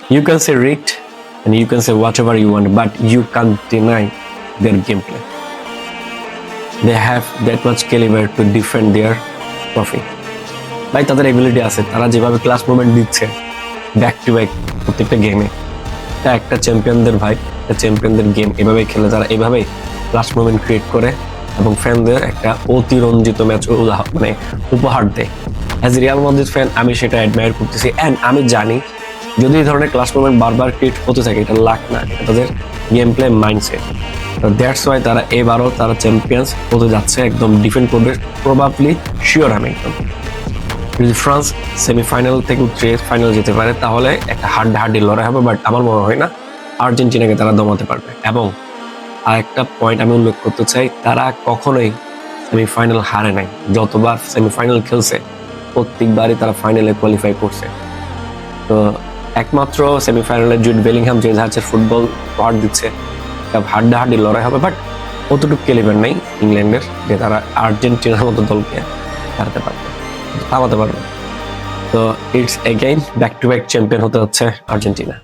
You can say rigged and you can say whatever you want, but you can't deny their gameplay. They have that much caliber to defend their trophy. ভাই তাদের ability আছে, তারা যেভাবে class movement দিচ্ছে back to back প্রত্যেকটা গেমে, এটা একটা চ্যাম্পিয়নদের ভাই, একটা চ্যাম্পিয়নদের গেম এভাবে খেলে, তারা এভাবেই ক্লাস মুভমেন্ট ক্রিয়েট করে এবং ফ্যানদের একটা অতিরঞ্জিত ম্যাচ মানে উপহার দেয়। অ্যাজ রিয়াল মাদ্রিদ ফ্যান আমি সেটা অ্যাডমায়ার করতেছি, অ্যান্ড আমি জানি যদি এই ধরনের ক্লাস মুভমেন্ট বারবার ক্রিয়েট হতে থাকে এটা লাক না, এটা তাদের game play mindset. That's why তারা এবারও তারা চ্যাম্পিয়ন্স হতে যাচ্ছে, একদম ডিফেন্ড করবে প্রবাবলি, শিওর আমি একদম। যদি ফ্রান্স সেমিফাইনাল থেকে উঠে ফাইনাল যেতে পারে তাহলে একটা হাড্ডাহাড্ডি লড়াই হবে, বাট আমার মনে হয় না আর্জেন্টিনাকে তারা দমাতে পারবে। এবং আরেকটা পয়েন্ট আমি উল্লেখ করতে চাই, তারা কখনোই সেমিফাইনাল হারে নাই, যতবার সেমিফাইনাল খেলছে প্রত্যেকবারই তারা ফাইনালে কোয়ালিফাই করছে। তো একমাত্র সেমিফাইনালে জুড বেলিংহাম যে ধাঁচের ফুটবল পাওয়ার দিচ্ছে, হাড্ডাহাড্ডি লড়াই হবে, বাট অতটুকু ক্যালিবার নেই ইংল্যান্ডের যে তারা আর্জেন্টিনার মতো দলকে হারাতে পারবে, থামাতে পারবে। তো it's again back to back champion হতে হচ্ছে আর্জেন্টিনা।